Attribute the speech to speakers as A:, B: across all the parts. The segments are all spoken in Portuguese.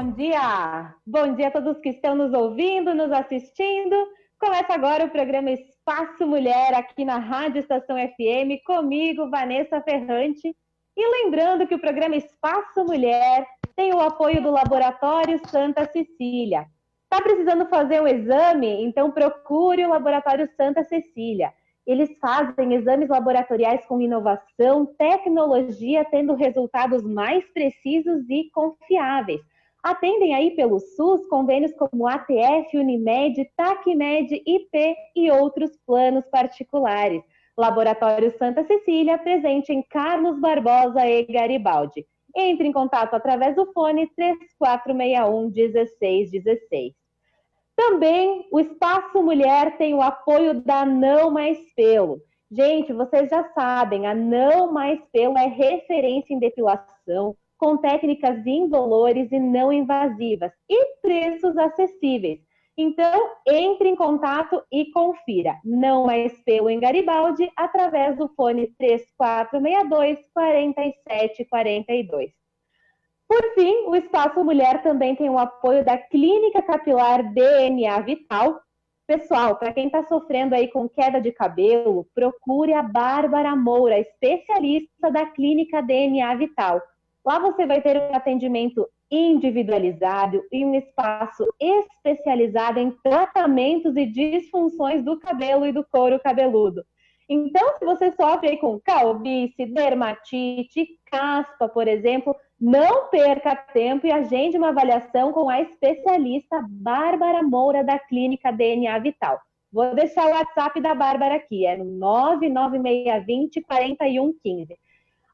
A: bom dia! Bom dia a todos que estão nos ouvindo, nos assistindo. Começa agora o programa Espaço Mulher aqui na Rádio Estação FM, comigo, Vanessa Ferrante. E lembrando que o programa Espaço Mulher tem o apoio do Laboratório Santa Cecília. Está precisando fazer um exame? Então procure o Laboratório Santa Cecília. Eles fazem exames laboratoriais com inovação, tecnologia, tendo resultados mais precisos e confiáveis. Atendem aí pelo SUS, convênios como ATF, Unimed, TACMED, IP e outros planos particulares. Laboratório Santa Cecília, presente em Carlos Barbosa e Garibaldi. Entre em contato através do fone 3461-1616. Também o Espaço Mulher tem o apoio da Não Mais Pelo. Gente, vocês já sabem, a Não Mais Pelo é referência em depilação, com técnicas indolores e não invasivas e preços acessíveis. Então, entre em contato e confira. Não Mais Pelo em Garibaldi, através do fone 3462-4742. Por fim, o Espaço Mulher também tem o apoio da Clínica Capilar DNA Vital. Pessoal, para quem está sofrendo aí com queda de cabelo, procure a Bárbara Moura, especialista da Clínica DNA Vital. Lá você vai ter um atendimento individualizado e um espaço especializado em tratamentos e disfunções do cabelo e do couro cabeludo. Então, se você sofre com calvície, dermatite, caspa, por exemplo, não perca tempo e agende uma avaliação com a especialista Bárbara Moura da Clínica DNA Vital. Vou deixar o WhatsApp da Bárbara aqui, é no 99620-4115.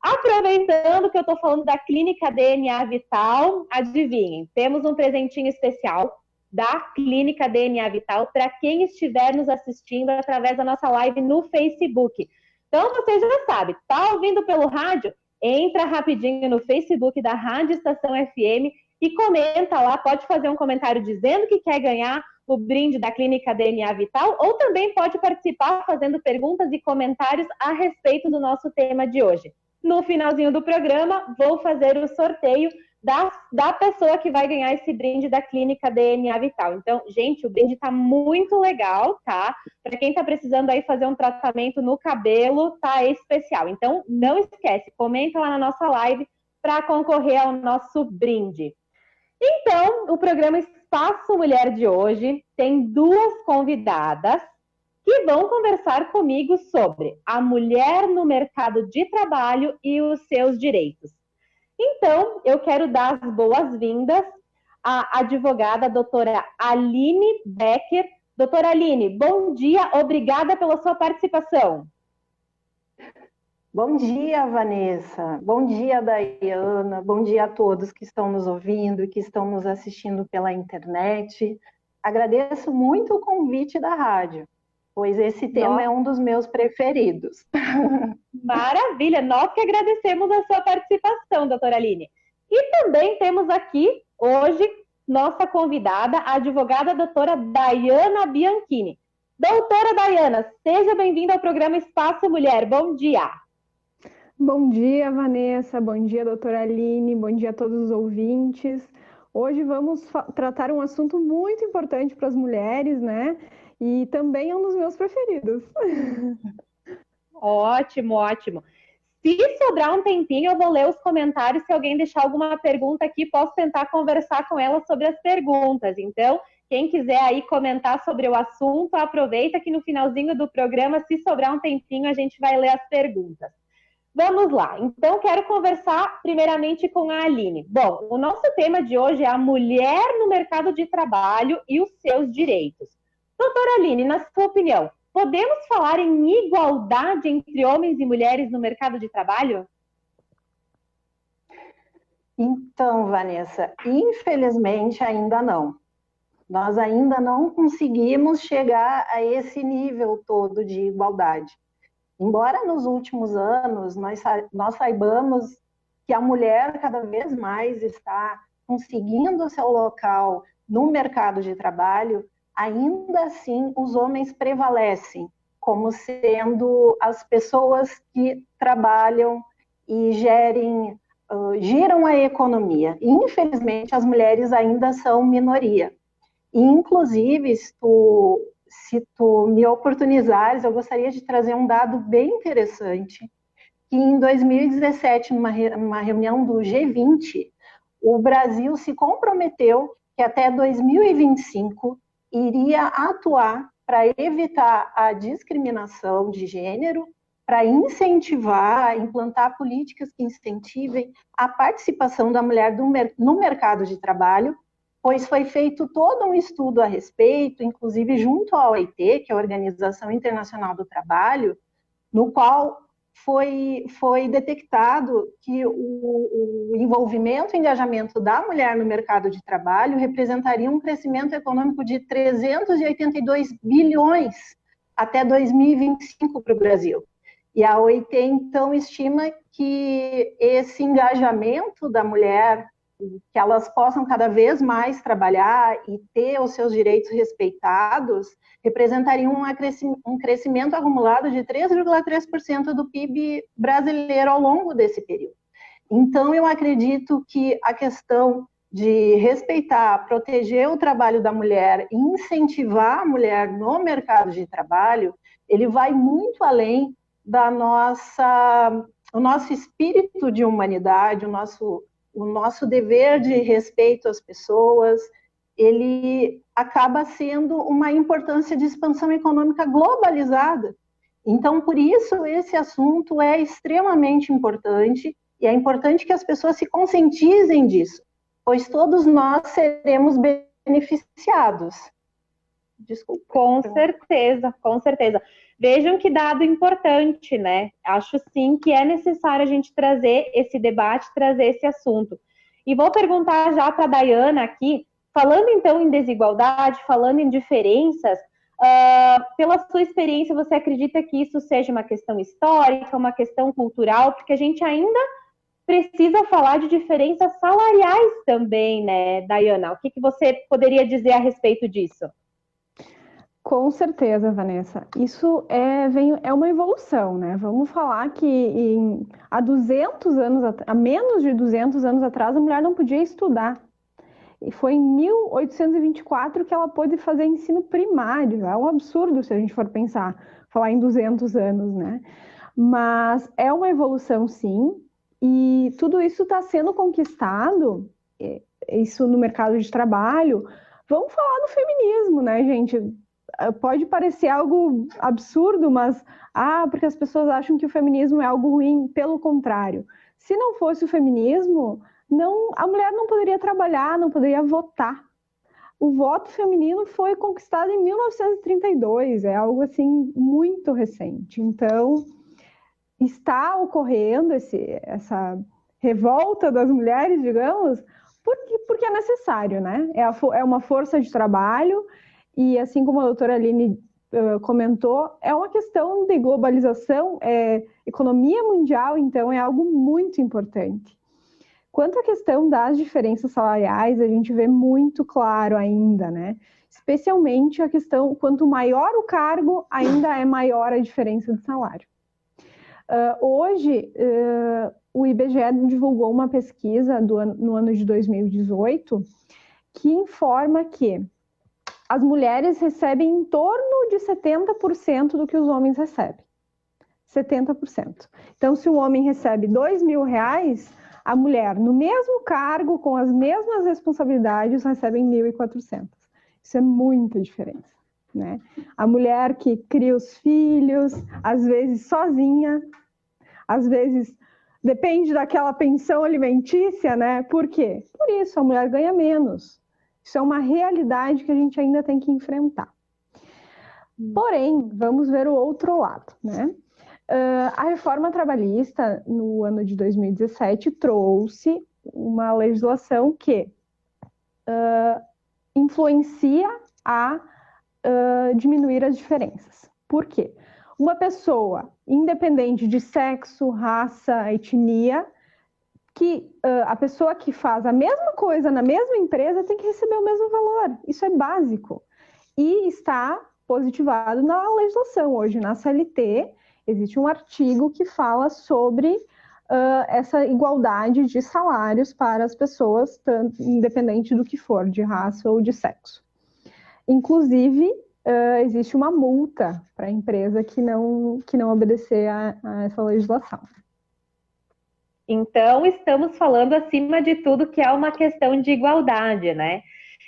A: Aproveitando que eu estou falando da Clínica DNA Vital, adivinhem, temos um presentinho especial da Clínica DNA Vital para quem estiver nos assistindo através da nossa live no Facebook. Então, você já sabe, está ouvindo pelo rádio? Entra rapidinho no Facebook da Rádio Estação FM e comenta lá, pode fazer um comentário dizendo que quer ganhar o brinde da Clínica DNA Vital ou também pode participar fazendo perguntas e comentários a respeito do nosso tema de hoje. No finalzinho do programa, vou fazer o sorteio da pessoa que vai ganhar esse brinde da Clínica DNA Vital. Então, gente, o brinde está muito legal, tá? Para quem está precisando aí fazer um tratamento no cabelo, tá especial. Então, não esquece, comenta lá na nossa live para concorrer ao nosso brinde. Então, o programa Espaço Mulher de hoje tem duas convidadas que vão conversar comigo sobre a mulher no mercado de trabalho e os seus direitos. Então, eu quero dar as boas-vindas à advogada doutora Aline Becker. Doutora Aline, bom dia, obrigada pela sua participação.
B: Bom dia, Vanessa. Bom dia, Daiana. Bom dia a todos que estão nos ouvindo e que estão nos assistindo pela internet. Agradeço muito o convite da rádio, pois esse tema é um dos meus preferidos.
A: Maravilha! Nós que agradecemos a sua participação, doutora Aline. E também temos aqui, hoje, nossa convidada, a advogada doutora Daiana Bianchini. Doutora Daiana, seja bem-vinda ao programa Espaço Mulher. Bom dia!
C: Bom dia, Vanessa. Bom dia, doutora Aline. Bom dia a todos os ouvintes. Hoje vamos tratar um assunto muito importante para as mulheres, né? E também é um dos meus preferidos.
A: Ótimo, ótimo. Se sobrar um tempinho, eu vou ler os comentários. Se alguém deixar alguma pergunta aqui, posso tentar conversar com ela sobre as perguntas. Então, quem quiser aí comentar sobre o assunto, aproveita que no finalzinho do programa, se sobrar um tempinho, a gente vai ler as perguntas. Vamos lá. Então, quero conversar primeiramente com a Aline. Bom, o nosso tema de hoje é a mulher no mercado de trabalho e os seus direitos. Doutora Aline, na sua opinião, podemos falar em igualdade entre homens e mulheres no mercado de trabalho?
B: Então, Vanessa, infelizmente ainda não. Nós ainda não conseguimos chegar a esse nível todo de igualdade. Embora nos últimos anos nós saibamos que a mulher cada vez mais está conseguindo o seu local no mercado de trabalho, ainda assim os homens prevalecem como sendo as pessoas que trabalham e gerem giram a economia. E, infelizmente, as mulheres ainda são minoria. E, inclusive, se tu me oportunizares, eu gostaria de trazer um dado bem interessante, que em 2017, numa reunião do G20, o Brasil se comprometeu que até 2025 iria atuar para evitar a discriminação de gênero, para incentivar, implantar políticas que incentivem a participação da mulher no mercado de trabalho, pois foi feito todo um estudo a respeito, inclusive junto à OIT, que é a Organização Internacional do Trabalho, no qual foi detectado que o envolvimento e engajamento da mulher no mercado de trabalho representaria um crescimento econômico de 382 bilhões até 2025 para o Brasil. E a OIT, então, estima que esse engajamento da mulher, que elas possam cada vez mais trabalhar e ter os seus direitos respeitados, representaria um crescimento acumulado de 3,3% do PIB brasileiro ao longo desse período. Então, eu acredito que a questão de respeitar, proteger o trabalho da mulher, incentivar a mulher no mercado de trabalho, ele vai muito além da o nosso espírito de humanidade, o nosso dever de respeito às pessoas, ele acaba sendo uma importância de expansão econômica globalizada. Então, por isso, esse assunto é extremamente importante, e é importante que as pessoas se conscientizem disso, pois todos nós seremos beneficiados.
A: Desculpa. Com certeza, com certeza. Vejam que dado importante, né? Acho sim que é necessário a gente trazer esse debate, trazer esse assunto. E vou perguntar já para a Dayana aqui, falando então em desigualdade, falando em diferenças, pela sua experiência, você acredita que isso seja uma questão histórica, uma questão cultural? Porque a gente ainda precisa falar de diferenças salariais também, né, Dayana? O que você poderia dizer a respeito disso?
C: Com certeza, Vanessa. Isso é uma evolução, né? Vamos falar que há menos de 200 anos atrás, a mulher não podia estudar. E foi em 1824 que ela pôde fazer ensino primário. É um absurdo se a gente for falar em 200 anos, né? Mas é uma evolução, sim. E tudo isso está sendo conquistado, isso no mercado de trabalho. Vamos falar do feminismo, né, gente? Pode parecer algo absurdo, mas porque as pessoas acham que o feminismo é algo ruim. Pelo contrário, se não fosse o feminismo, a mulher não poderia trabalhar, não poderia votar. O voto feminino foi conquistado em 1932, é algo assim muito recente. Então, está ocorrendo essa revolta das mulheres, digamos, porque é necessário, né? É uma força de trabalho. E assim como a doutora Aline comentou, é uma questão de globalização, economia mundial, então é algo muito importante. Quanto à questão das diferenças salariais, a gente vê muito claro ainda, né? Especialmente a questão, quanto maior o cargo, ainda é maior a diferença de salário. Hoje, o IBGE divulgou uma pesquisa no ano de 2018 que informa que as mulheres recebem em torno de 70% do que os homens recebem. 70%. Então, se um homem recebe R$2.000, a mulher, no mesmo cargo, com as mesmas responsabilidades, recebe 1.400. Isso é muita diferença, né? A mulher que cria os filhos, às vezes sozinha, às vezes depende daquela pensão alimentícia, né? Por quê? Por isso, a mulher ganha menos. Isso é uma realidade que a gente ainda tem que enfrentar. Porém, vamos ver o outro lado, né? A reforma trabalhista, no ano de 2017, trouxe uma legislação que influencia a diminuir as diferenças. Por quê? Uma pessoa, independente de sexo, raça, etnia, que a pessoa que faz a mesma coisa na mesma empresa tem que receber o mesmo valor. Isso é básico. E está positivado na legislação. Hoje, na CLT, existe um artigo que fala sobre essa igualdade de salários para as pessoas, tanto, independente do que for, de raça ou de sexo. Inclusive, existe uma multa para a empresa que não obedecer a essa legislação.
A: Então, estamos falando, acima de tudo, que é uma questão de igualdade, né?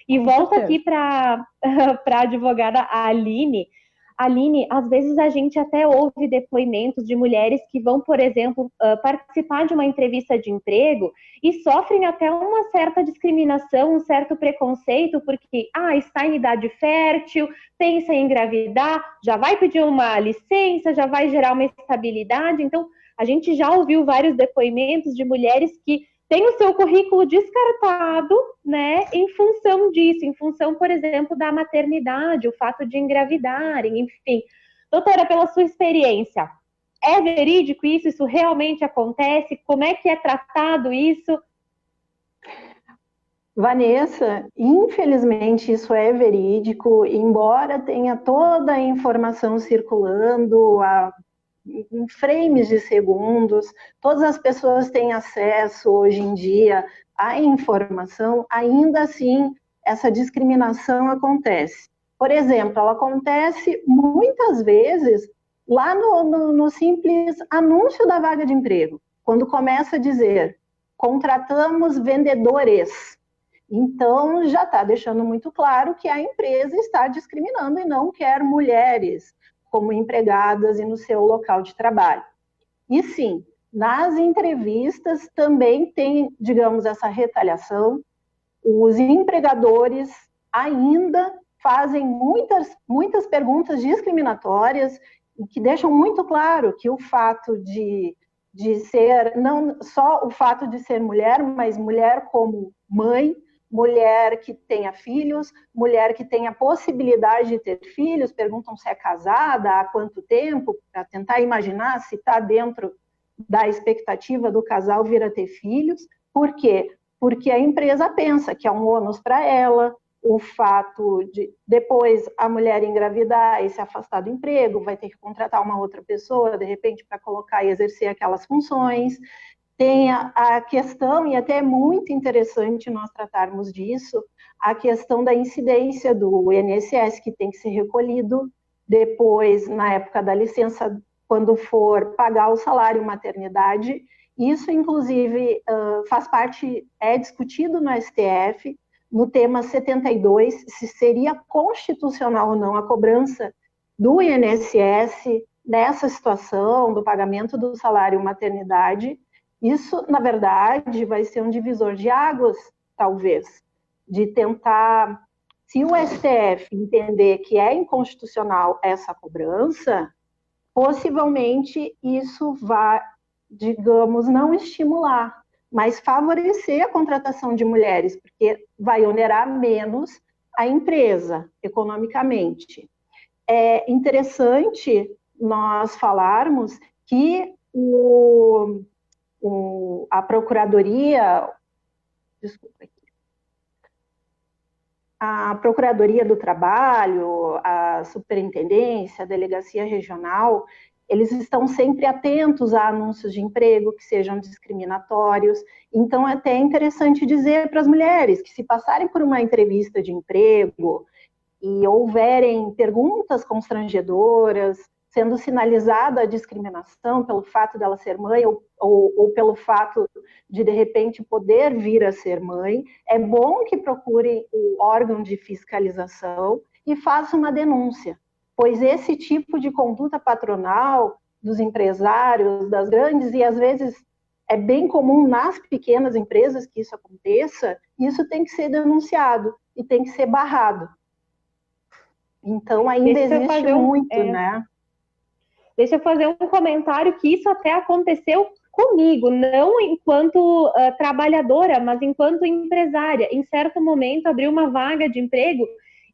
A: E volto aqui para a advogada Aline. Aline, às vezes a gente até ouve depoimentos de mulheres que vão, por exemplo, participar de uma entrevista de emprego e sofrem até uma certa discriminação, um certo preconceito, porque está em idade fértil, pensa em engravidar, já vai pedir uma licença, já vai gerar uma estabilidade. Então, a gente já ouviu vários depoimentos de mulheres que têm o seu currículo descartado, né, em função disso, em função, por exemplo, da maternidade, o fato de engravidarem, enfim. Doutora, pela sua experiência, é verídico isso? Isso realmente acontece? Como é que é tratado isso?
B: Vanessa, infelizmente isso é verídico, embora tenha toda a informação circulando, em frames de segundos, todas as pessoas têm acesso hoje em dia à informação, ainda assim essa discriminação acontece. Por exemplo, ela acontece muitas vezes lá no simples anúncio da vaga de emprego, quando começa a dizer, contratamos vendedores. Então, já está deixando muito claro que a empresa está discriminando e não quer mulheres como empregadas e no seu local de trabalho. E sim, nas entrevistas também tem, digamos, essa retaliação. Os empregadores ainda fazem muitas perguntas discriminatórias e que deixam muito claro que o fato de ser, não só o fato de ser mulher, mas mulher como mãe, mulher que tenha filhos, mulher que tenha possibilidade de ter filhos, perguntam se é casada, há quanto tempo, para tentar imaginar se está dentro da expectativa do casal vir a ter filhos. Por quê? Porque a empresa pensa que é um ônus para ela, o fato de depois a mulher engravidar e se afastar do emprego, vai ter que contratar uma outra pessoa, de repente, para colocar e exercer aquelas funções. Tem a questão, e até é muito interessante nós tratarmos disso, a questão da incidência do INSS, que tem que ser recolhido depois, na época da licença, quando for pagar o salário maternidade. Isso, inclusive, faz parte, é discutido no STF, no tema 72, se seria constitucional ou não a cobrança do INSS nessa situação do pagamento do salário maternidade. Isso, na verdade, vai ser um divisor de águas, talvez, de tentar, se o STF entender que é inconstitucional essa cobrança, possivelmente isso vai, digamos, não estimular, mas favorecer a contratação de mulheres, porque vai onerar menos a empresa, economicamente. É interessante nós falarmos que a Procuradoria, a Procuradoria do Trabalho, a Superintendência, a Delegacia Regional, eles estão sempre atentos a anúncios de emprego que sejam discriminatórios. Então, é até interessante dizer para as mulheres que, se passarem por uma entrevista de emprego e houverem perguntas constrangedoras, sendo sinalizada a discriminação pelo fato dela ser mãe ou pelo fato de repente, poder vir a ser mãe, é bom que procure o órgão de fiscalização e faça uma denúncia, pois esse tipo de conduta patronal dos empresários, das grandes, e às vezes é bem comum nas pequenas empresas que isso aconteça, isso tem que ser denunciado e tem que ser barrado. Então, ainda existe muito, né?
A: Deixa eu fazer um comentário que isso até aconteceu comigo, não enquanto trabalhadora, mas enquanto empresária. Em certo momento, abri uma vaga de emprego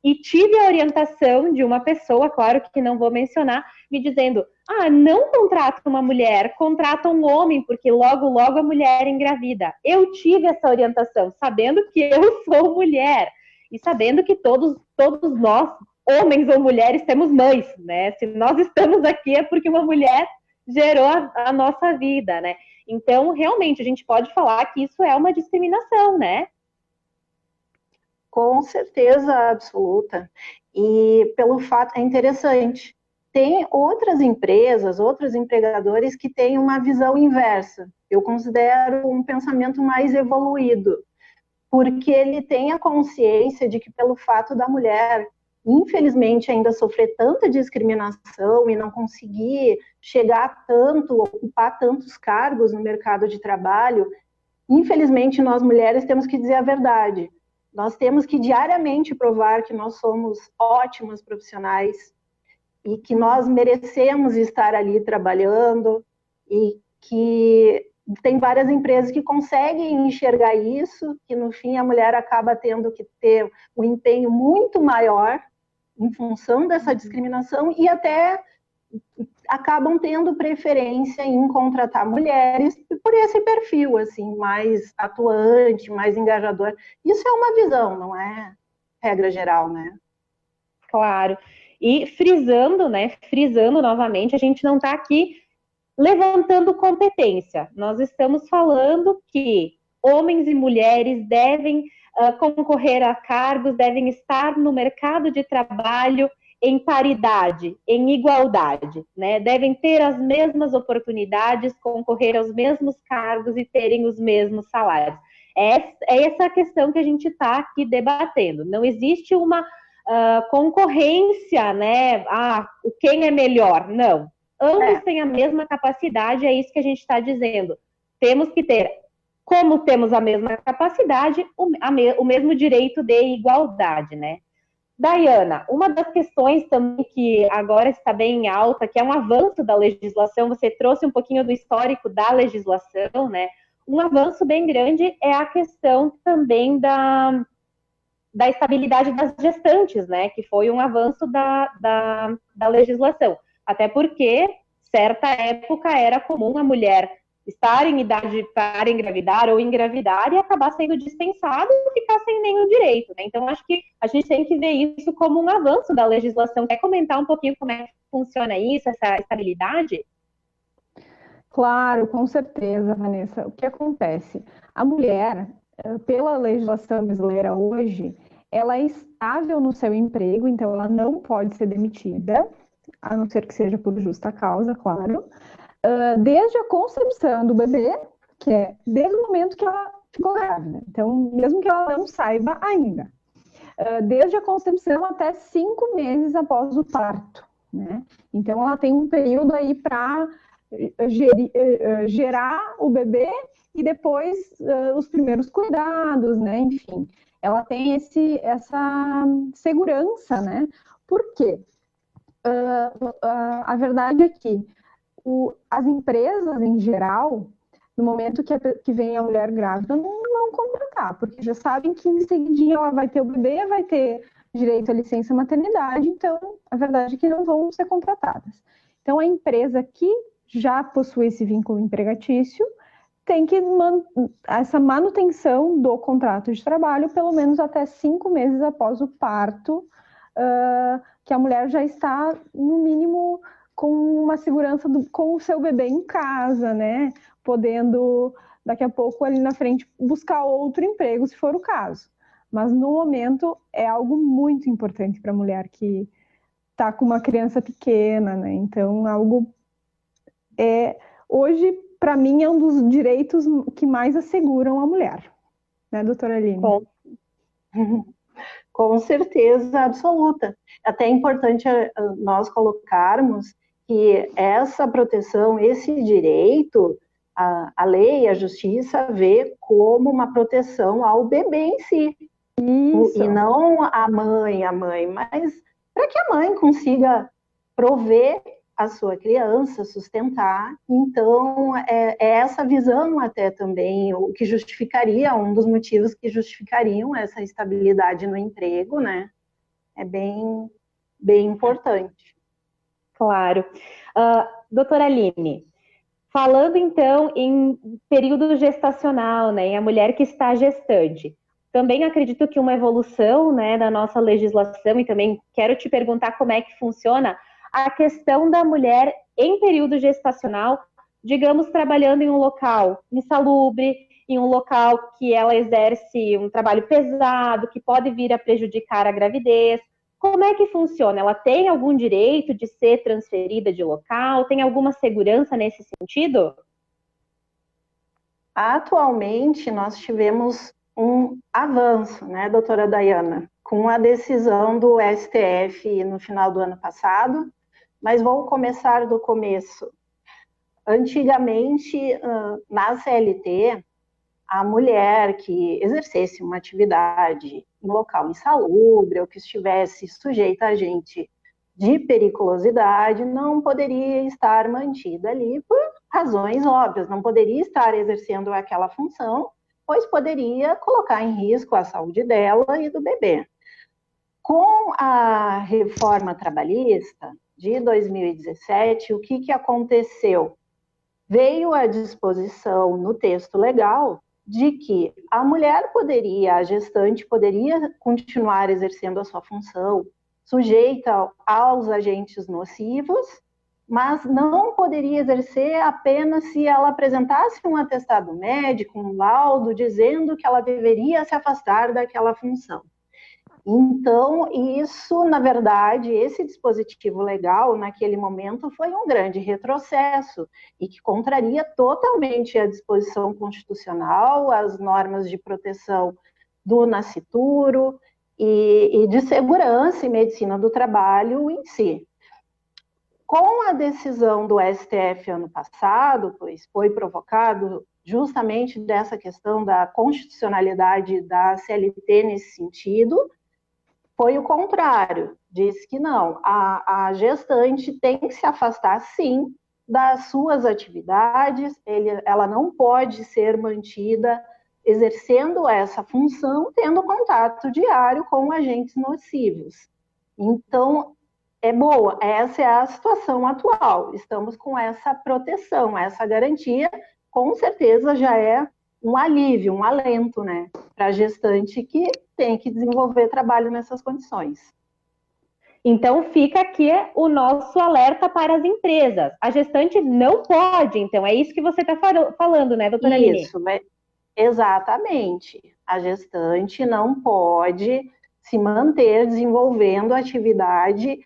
A: e tive a orientação de uma pessoa, claro que não vou mencionar, me dizendo, não contrata uma mulher, contrata um homem, porque logo, logo a mulher engravida. Eu tive essa orientação, sabendo que eu sou mulher e sabendo que todos nós, homens ou mulheres, temos mães, né? Se nós estamos aqui é porque uma mulher gerou a nossa vida, né? Então, realmente, a gente pode falar que isso é uma discriminação, né?
B: Com certeza absoluta. E pelo fato, é interessante, tem outras empresas, outros empregadores que têm uma visão inversa. Eu considero um pensamento mais evoluído, porque ele tem a consciência de que pelo fato da mulher, infelizmente, ainda sofrer tanta discriminação e não conseguir chegar tanto, ocupar tantos cargos no mercado de trabalho, infelizmente, nós mulheres temos que dizer a verdade. Nós temos que diariamente provar que nós somos ótimas profissionais e que nós merecemos estar ali trabalhando e que tem várias empresas que conseguem enxergar isso, que no fim a mulher acaba tendo que ter um empenho muito maior em função dessa discriminação e até acabam tendo preferência em contratar mulheres por esse perfil, assim, mais atuante, mais engajador. Isso é uma visão, não é regra geral, né?
A: Claro. E frisando, né? Frisando novamente, a gente não está aqui levantando competência. Nós estamos falando que homens e mulheres devem concorrer a cargos, devem estar no mercado de trabalho em paridade, em igualdade, né? Devem ter as mesmas oportunidades, concorrer aos mesmos cargos e terem os mesmos salários. É essa a questão que a gente está aqui debatendo. Não existe uma concorrência, né? Quem é melhor? Não. Ambos têm a mesma capacidade, é isso que a gente está dizendo. Temos que ter, como temos a mesma capacidade, o mesmo direito de igualdade, né? Daiana, uma das questões também que agora está bem em alta, que é um avanço da legislação, você trouxe um pouquinho do histórico da legislação, né? Um avanço bem grande é a questão também da estabilidade das gestantes, né? Que foi um avanço da legislação. Até porque, certa época, era comum a mulher estar em idade para engravidar ou engravidar e acabar sendo dispensada e ficar sem nenhum direito, né? Então, acho que a gente tem que ver isso como um avanço da legislação. Quer comentar um pouquinho como é que funciona isso, essa estabilidade?
C: Claro, com certeza, Vanessa. O que acontece? A mulher, pela legislação brasileira hoje, ela é estável no seu emprego, então ela não pode ser demitida, a não ser que seja por justa causa, claro, desde a concepção do bebê, que é desde o momento que ela ficou grávida. Então, mesmo que ela não saiba ainda, desde a concepção até 5 meses após o parto, né? Então, ela tem um período aí para gerar o bebê e depois os primeiros cuidados, né? Enfim, ela tem essa segurança, né? Por quê? A verdade é que as empresas, em geral, no momento que vem a mulher grávida, não vão contratar, porque já sabem que em seguidinha ela vai ter o bebê, vai ter direito à licença maternidade, então a verdade é que não vão ser contratadas. Então a empresa que já possui esse vínculo empregatício tem que essa manutenção do contrato de trabalho pelo menos até 5 meses após o parto, que a mulher já está, no mínimo, com uma segurança com o seu bebê em casa, né? Podendo, daqui a pouco, ali na frente, buscar outro emprego, se for o caso. Mas, no momento, é algo muito importante para a mulher que está com uma criança pequena, né? Então, hoje, para mim, é um dos direitos que mais asseguram a mulher, né, doutora Aline?
B: Com certeza absoluta. Até é importante nós colocarmos que essa proteção, esse direito, a lei, a justiça vê como uma proteção ao bebê em si. Isso. E não a mãe, mas para que a mãe consiga prover a sua criança, sustentar. Então, é essa visão até também, o que justificaria, um dos motivos que justificariam essa estabilidade no emprego, né? É bem, bem importante.
A: Claro. Doutora Aline, falando então em período gestacional, né, em a mulher que está gestante, também acredito que uma evolução, né, da nossa legislação, e também quero te perguntar como é que funciona a questão da mulher em período gestacional, digamos, trabalhando em um local insalubre, em um local que ela exerce um trabalho pesado, que pode vir a prejudicar a gravidez. Como é que funciona? Ela tem algum direito de ser transferida de local? Tem alguma segurança nesse sentido?
B: Atualmente, nós tivemos um avanço, né, doutora Dayana, com a decisão do STF no final do ano passado, mas vou começar do começo. Antigamente, na CLT, a mulher que exercesse uma atividade em local insalubre ou que estivesse sujeita a agente de periculosidade não poderia estar mantida ali por razões óbvias, não poderia estar exercendo aquela função, pois poderia colocar em risco a saúde dela e do bebê. Com a reforma trabalhista de 2017, o que aconteceu? Veio a disposição no texto legal de que a mulher poderia, a gestante poderia continuar exercendo a sua função sujeita aos agentes nocivos, mas não poderia exercer apenas se ela apresentasse um atestado médico, um laudo, dizendo que ela deveria se afastar daquela função. Então, isso, na verdade, esse dispositivo legal, naquele momento, foi um grande retrocesso e que contraria totalmente a disposição constitucional, as normas de proteção do nascituro e de segurança e medicina do trabalho em si. Com a decisão do STF ano passado, pois foi provocado justamente dessa questão da constitucionalidade da CLT nesse sentido, foi o contrário, disse que não, a gestante tem que se afastar, sim, das suas atividades, ela não pode ser mantida exercendo essa função, tendo contato diário com agentes nocivos. Então, é boa, essa é a situação atual, estamos com essa proteção, essa garantia, com certeza já é um alívio, um alento, né, para a gestante que tem que desenvolver trabalho nessas condições.
A: Então, fica aqui o nosso alerta para as empresas. A gestante não pode, então, é isso que você está falando, né, doutora Aline?
B: Isso, exatamente. A gestante não pode se manter desenvolvendo atividade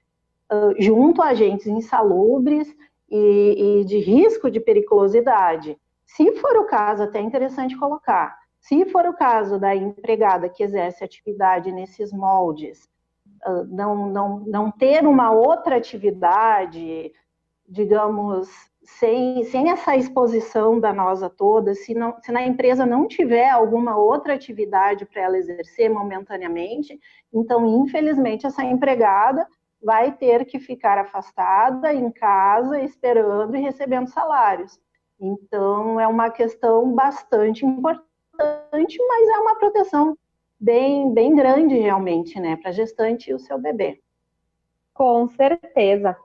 B: junto a agentes insalubres e de risco de periculosidade. Se for o caso, até é interessante colocar, se for o caso da empregada que exerce atividade nesses moldes, não ter uma outra atividade, digamos, sem essa exposição danosa toda, se na empresa não tiver alguma outra atividade para ela exercer momentaneamente, então, infelizmente, essa empregada vai ter que ficar afastada em casa, esperando e recebendo salários. Então, é uma questão bastante importante, mas é uma proteção bem grande, realmente, né, para a gestante e o seu bebê.
A: Com certeza.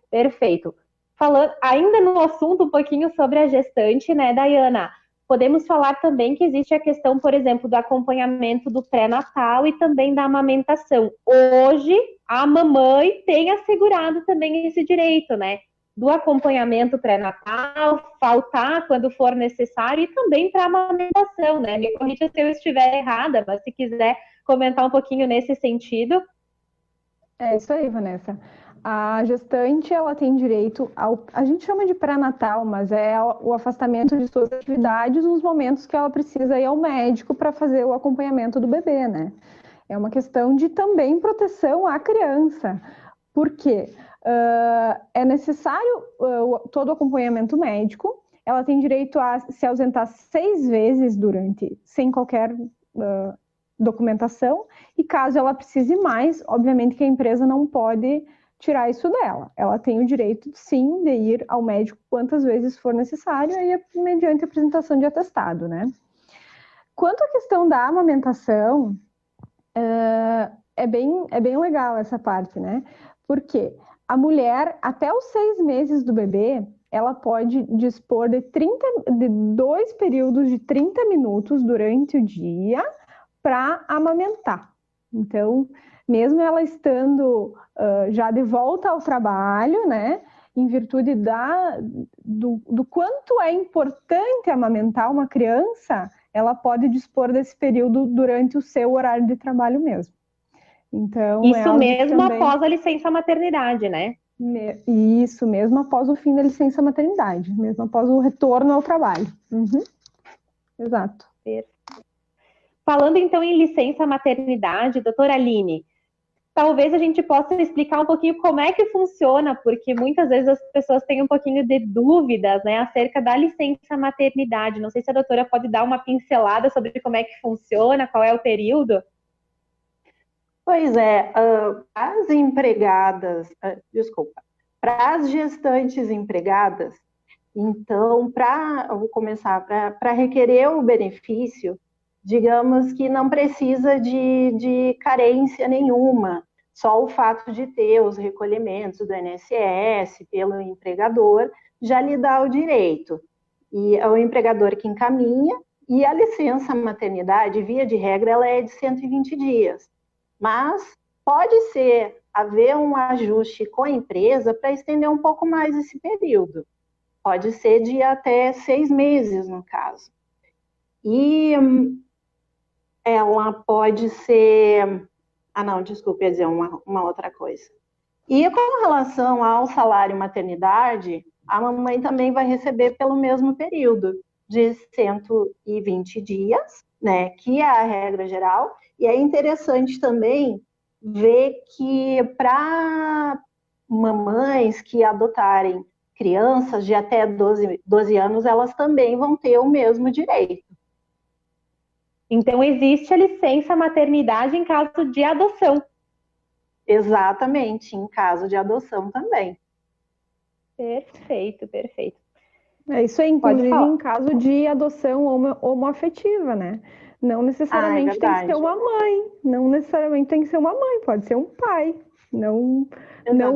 A: Perfeito. Falando ainda no assunto um pouquinho sobre a gestante, né, Dayana? Podemos falar também que existe a questão, por exemplo, do acompanhamento do pré-natal e também da amamentação. Hoje, a mamãe tem assegurado também esse direito, né? Do acompanhamento pré-natal, faltar quando for necessário, e também para a amamentação, né? Me corrija se eu estiver errada, mas se quiser comentar um pouquinho nesse sentido.
C: É isso aí, Vanessa. A gestante, ela tem direito a gente chama de pré-natal, mas é o afastamento de suas atividades nos momentos que ela precisa ir ao médico para fazer o acompanhamento do bebê, né? É uma questão de também proteção à criança. Por quê? É necessário todo o acompanhamento médico, ela tem direito a se ausentar 6 vezes sem qualquer documentação, e caso ela precise mais, obviamente que a empresa não pode tirar isso dela. Ela tem o direito, sim, de ir ao médico quantas vezes for necessário, aí mediante a apresentação de atestado, né? Quanto à questão da amamentação, é bem legal essa parte, né? Porque a mulher, até os 6 meses do bebê, ela pode dispor de 2 períodos de 30 minutos durante o dia para amamentar. Então, mesmo ela estando já de volta ao trabalho, né? em virtude do quanto é importante amamentar uma criança, ela pode dispor desse período durante o seu horário de trabalho mesmo. Então,
A: isso mesmo também... após a licença maternidade, né?
C: Isso mesmo após o fim da licença maternidade, mesmo após o retorno ao trabalho. Uhum. Exato.
A: Falando então em licença maternidade, doutora Aline, talvez a gente possa explicar um pouquinho como é que funciona, porque muitas vezes as pessoas têm um pouquinho de dúvidas, né, acerca da licença maternidade. Não sei se a doutora pode dar uma pincelada sobre como é que funciona, qual é o período.
B: Pois é, as empregadas, para as gestantes empregadas, então, vou começar, para requerer o benefício, digamos que não precisa de carência nenhuma, só o fato de ter os recolhimentos do INSS pelo empregador já lhe dá o direito. E é o empregador que encaminha, e a licença maternidade, via de regra, ela é de 120 dias. Mas pode haver um ajuste com a empresa para estender um pouco mais esse período. Pode ser de até 6 meses, no caso. E ela pode ser... desculpe, ia dizer uma outra coisa. E com relação ao salário maternidade, a mamãe também vai receber pelo mesmo período, de 120 dias, né, que é a regra geral. E é interessante também ver que para mamães que adotarem crianças de até 12 anos, elas também vão ter o mesmo direito.
A: Então, existe a licença maternidade em caso de adoção.
B: Exatamente, em caso de adoção também.
A: Perfeito, perfeito.
C: Isso é, inclusive, em caso de adoção homoafetiva, né? Não necessariamente tem que ser uma mãe, não necessariamente tem que ser uma mãe, pode ser um pai. Não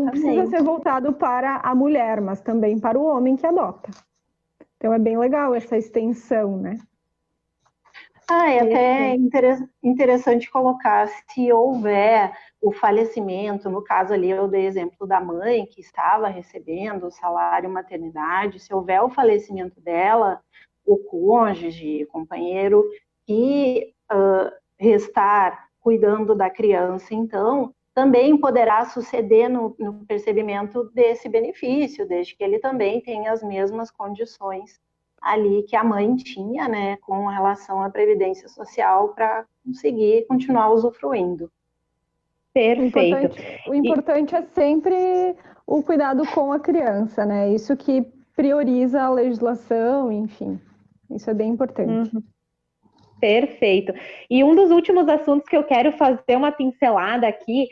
C: precisa ser voltado para a mulher, mas também para o homem que adota. Então é bem legal essa extensão, né?
B: É até interessante colocar, se houver o falecimento, no caso ali eu dei exemplo da mãe que estava recebendo o salário maternidade, se houver o falecimento dela, o cônjuge, companheiro, que restar cuidando da criança, então, também poderá suceder no percebimento desse benefício, desde que ele também tenha as mesmas condições ali que a mãe tinha, né, com relação à previdência social para conseguir continuar usufruindo.
A: Perfeito.
C: O importante é sempre o cuidado com a criança, né? Isso que prioriza a legislação, enfim. Isso é bem importante.
A: Uhum. Perfeito. E um dos últimos assuntos que eu quero fazer uma pincelada aqui,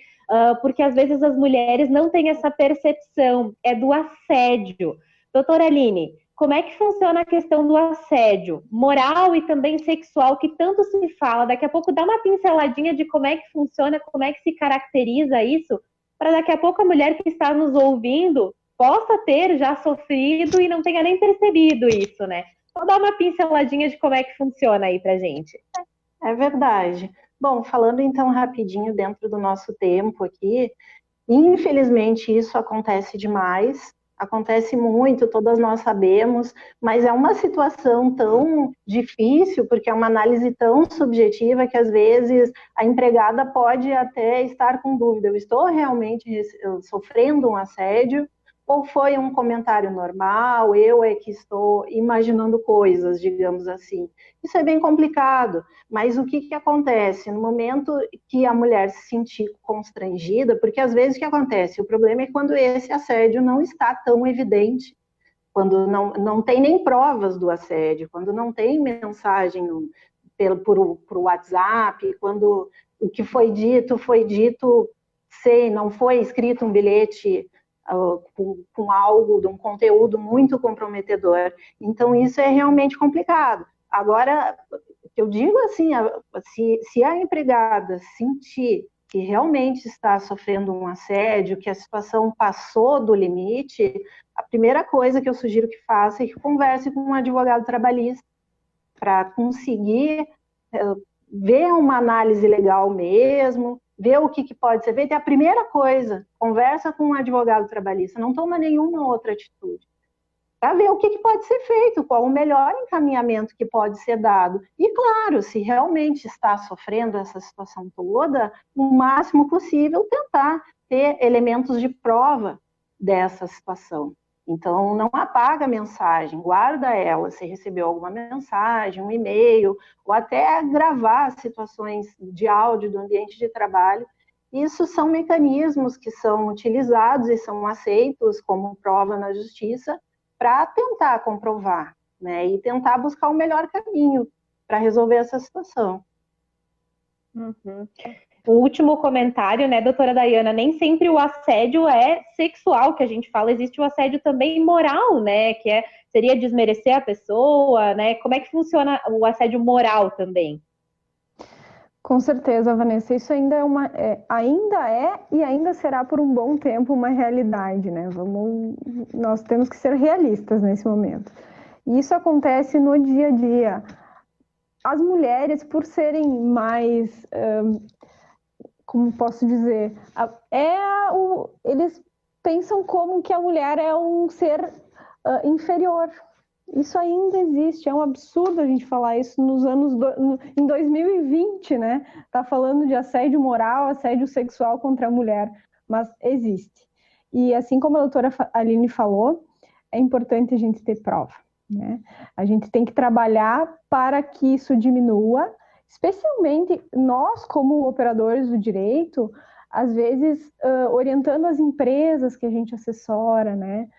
A: porque às vezes as mulheres não têm essa percepção, é do assédio. Doutora Aline, como é que funciona a questão do assédio moral e também sexual, que tanto se fala? Daqui a pouco dá uma pinceladinha de como é que funciona, como é que se caracteriza isso, para daqui a pouco a mulher que está nos ouvindo possa ter já sofrido e não tenha nem percebido isso, né? Só dá uma pinceladinha de como é que funciona aí pra gente.
B: É verdade. Bom, falando então rapidinho dentro do nosso tempo aqui, infelizmente isso acontece demais, acontece muito, todas nós sabemos, mas é uma situação tão difícil, porque é uma análise tão subjetiva que às vezes a empregada pode até estar com dúvida, eu estou realmente sofrendo um assédio, ou foi um comentário normal, eu é que estou imaginando coisas, digamos assim. Isso é bem complicado, mas o que acontece? No momento que a mulher se sentir constrangida, porque às vezes o que acontece? O problema é quando esse assédio não está tão evidente, quando não tem nem provas do assédio, quando não tem mensagem por WhatsApp, quando o que foi dito, não foi escrito um bilhete com algo, de um conteúdo muito comprometedor. Então, isso é realmente complicado. Agora, eu digo assim, se a empregada sentir que realmente está sofrendo um assédio, que a situação passou do limite, a primeira coisa que eu sugiro que faça é que converse com um advogado trabalhista para conseguir ver uma análise legal mesmo, vê o que pode ser feito. É a primeira coisa, conversa com um advogado trabalhista, não toma nenhuma outra atitude, para ver o que pode ser feito, qual o melhor encaminhamento que pode ser dado. E, claro, se realmente está sofrendo essa situação toda, o máximo possível tentar ter elementos de prova dessa situação. Então, não apaga a mensagem, guarda ela, se recebeu alguma mensagem, um e-mail, ou até gravar situações de áudio do ambiente de trabalho. Isso são mecanismos que são utilizados e são aceitos como prova na justiça, para tentar comprovar, né, e tentar buscar o melhor caminho para resolver essa situação.
A: Uhum. O último comentário, né, doutora Dayana, nem sempre o assédio é sexual, que a gente fala, existe o assédio também moral, né, que seria desmerecer a pessoa, né, como é que funciona o assédio moral também?
C: Com certeza, Vanessa, isso ainda é e ainda será por um bom tempo uma realidade, né? Nós temos que ser realistas nesse momento. E isso acontece no dia a dia. As mulheres, por serem mais, como posso dizer, eles pensam como que a mulher é um ser inferior. Isso ainda existe, é um absurdo a gente falar isso em 2020, né? Tá falando de assédio moral, assédio sexual contra a mulher, mas existe. E assim como a doutora Aline falou, é importante a gente ter prova, né? A gente tem que trabalhar para que isso diminua, especialmente nós, como operadores do direito, às vezes orientando as empresas que a gente assessora, né?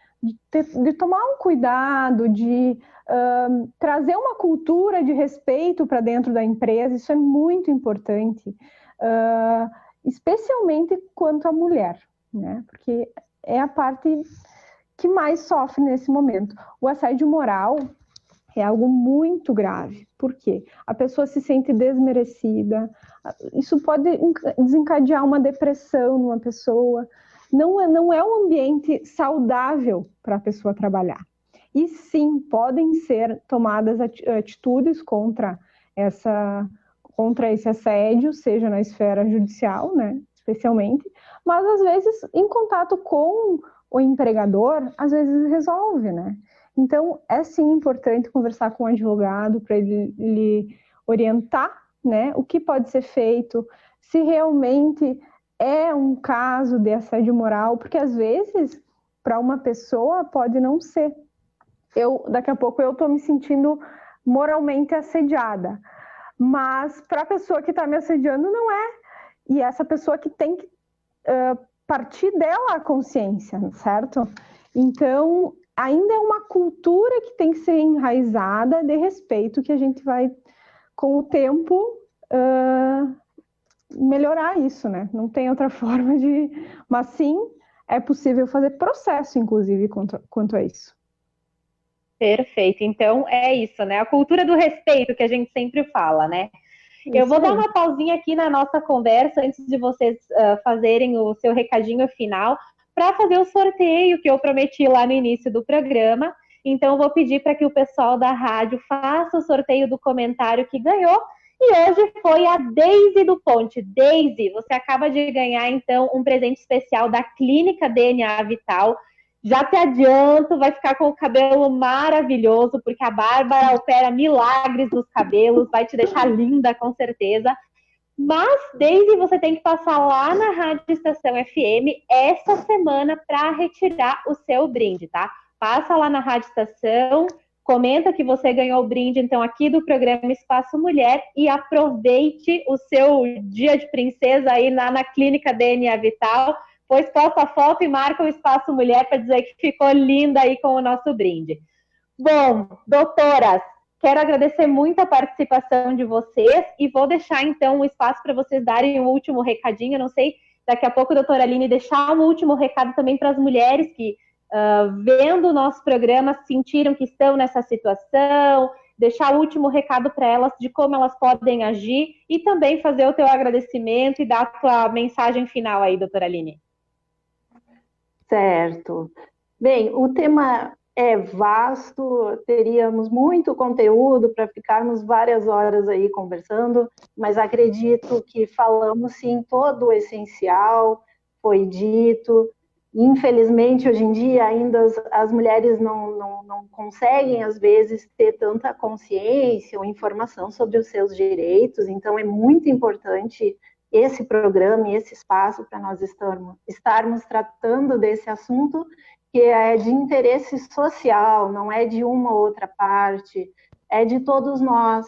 C: De tomar um cuidado, de trazer uma cultura de respeito para dentro da empresa, isso é muito importante, especialmente quanto à mulher, né? Porque é a parte que mais sofre nesse momento. O assédio moral é algo muito grave. Por quê? A pessoa se sente desmerecida, isso pode desencadear uma depressão numa pessoa. Não é um ambiente saudável para a pessoa trabalhar. E sim, podem ser tomadas atitudes contra esse assédio, seja na esfera judicial, né, especialmente, mas às vezes em contato com o empregador, às vezes resolve, né? Então, é sim importante conversar com o advogado para ele orientar, né, o que pode ser feito, se realmente é um caso de assédio moral, porque às vezes, para uma pessoa, pode não ser. Daqui a pouco eu estou me sentindo moralmente assediada, mas para a pessoa que está me assediando, não é. E essa pessoa que tem que partir dela a consciência, certo? Então, ainda é uma cultura que tem que ser enraizada de respeito, que a gente vai, com o tempo, melhorar isso, né? Não tem outra forma de... Mas sim, é possível fazer processo, inclusive, quanto a isso.
A: Perfeito. Então, é isso, né? A cultura do respeito que a gente sempre fala, né? Eu vou dar uma pausinha aqui na nossa conversa antes de vocês fazerem o seu recadinho final para fazer o sorteio que eu prometi lá no início do programa. Então, eu vou pedir para que o pessoal da rádio faça o sorteio do comentário que ganhou. E hoje foi a Deise do Ponte. Deise, você acaba de ganhar, então, um presente especial da Clínica DNA Vital. Já te adianto, vai ficar com o cabelo maravilhoso, porque a Bárbara opera milagres nos cabelos, vai te deixar linda, com certeza. Mas, Deise, você tem que passar lá na Rádio Estação FM essa semana para retirar o seu brinde, tá? Passa lá na Rádio Estação, comenta que você ganhou o brinde, então, aqui do programa Espaço Mulher e aproveite o seu dia de princesa aí na Clínica DNA Vital, pois posta a foto e marca o Espaço Mulher para dizer que ficou linda aí com o nosso brinde. Bom, doutoras, quero agradecer muito a participação de vocês e vou deixar, então, o espaço para vocês darem um último recadinho. Eu não sei, daqui a pouco, doutora Aline, deixar um último recado também para as mulheres que, vendo o nosso programa, sentiram que estão nessa situação, deixar o último recado para elas de como elas podem agir e também fazer o teu agradecimento e dar a tua mensagem final aí, doutora Aline.
B: Certo. Bem, o tema é vasto, teríamos muito conteúdo para ficarmos várias horas aí conversando, mas acredito que falamos sim todo o essencial, foi dito. Infelizmente, hoje em dia, ainda as mulheres não conseguem, às vezes, ter tanta consciência ou informação sobre os seus direitos, então é muito importante esse programa e esse espaço para nós estarmos tratando desse assunto, que é de interesse social, não é de uma ou outra parte, é de todos nós.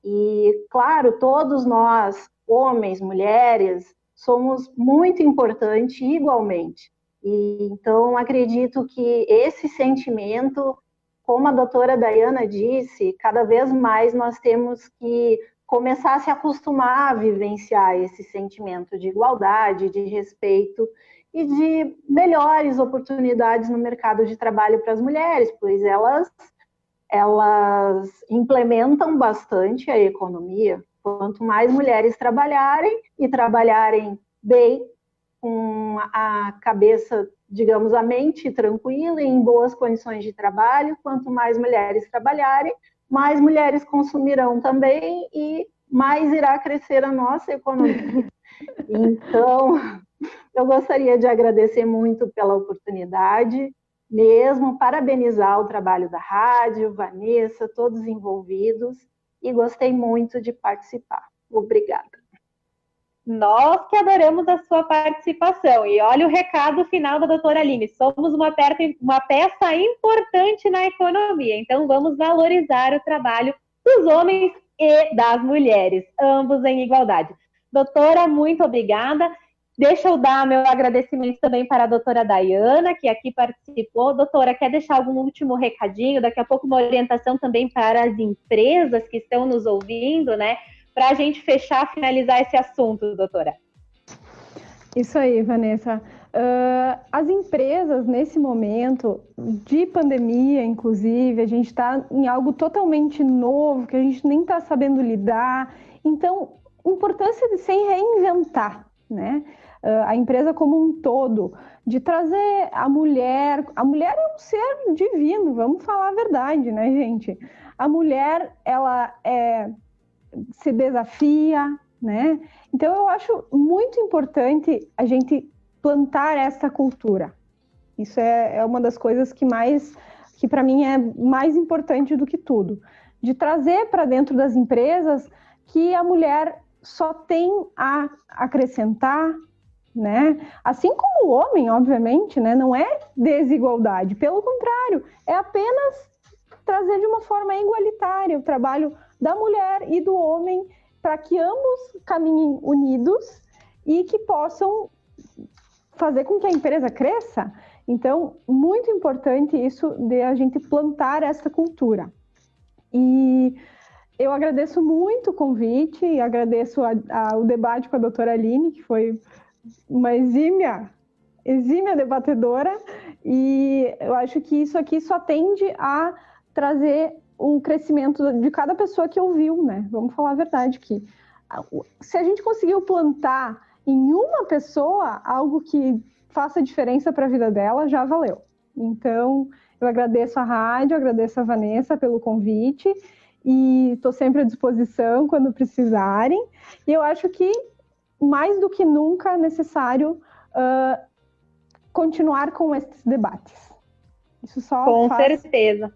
B: E, claro, todos nós, homens, mulheres, somos muito importantes igualmente. E, então, acredito que esse sentimento, como a doutora Dayana disse, cada vez mais nós temos que começar a se acostumar a vivenciar esse sentimento de igualdade, de respeito e de melhores oportunidades no mercado de trabalho para as mulheres, pois elas implementam bastante a economia. Quanto mais mulheres trabalharem e trabalharem bem, com a cabeça, digamos, a mente tranquila e em boas condições de trabalho, quanto mais mulheres trabalharem, mais mulheres consumirão também e mais irá crescer a nossa economia. Então, eu gostaria de agradecer muito pela oportunidade, mesmo parabenizar o trabalho da rádio, Vanessa, todos envolvidos, e gostei muito de participar. Obrigada.
A: Nós que adoramos a sua participação. E olha o recado final da doutora Aline. Somos uma peça importante na economia. Então, vamos valorizar o trabalho dos homens e das mulheres, ambos em igualdade. Doutora, muito obrigada. Deixa eu dar meu agradecimento também para a doutora Dayana, que aqui participou. Doutora, quer deixar algum último recadinho? Daqui a pouco uma orientação também para as empresas que estão nos ouvindo, né? Para a gente fechar, finalizar esse assunto, doutora.
C: Isso aí, Vanessa. As empresas, nesse momento de pandemia, inclusive, a gente está em algo totalmente novo, que a gente nem está sabendo lidar. Então, importância de se reinventar, né? A empresa como um todo, de trazer a mulher é um ser divino, vamos falar a verdade, né, gente? A mulher, ela se desafia, né? Então, eu acho muito importante a gente plantar essa cultura. Isso é uma das coisas que para mim é mais importante do que tudo. De trazer para dentro das empresas que a mulher só tem a acrescentar, né? Assim como o homem, obviamente, né? Não é desigualdade, pelo contrário, é apenas trazer de uma forma igualitária o trabalho da mulher e do homem para que ambos caminhem unidos e que possam fazer com que a empresa cresça. Então, muito importante isso de a gente plantar essa cultura. E eu agradeço muito o convite, agradeço o debate com a doutora Aline, que foi uma exímia debatedora, e eu acho que isso aqui só tende a trazer um crescimento de cada pessoa que ouviu, né? Vamos falar a verdade aqui. Se a gente conseguiu plantar em uma pessoa algo que faça diferença para a vida dela, já valeu. Então, eu agradeço a rádio, agradeço a Vanessa pelo convite e estou sempre à disposição quando precisarem. E eu acho que, mais do que nunca, é necessário continuar com esses debates. Isso só
A: Com certeza.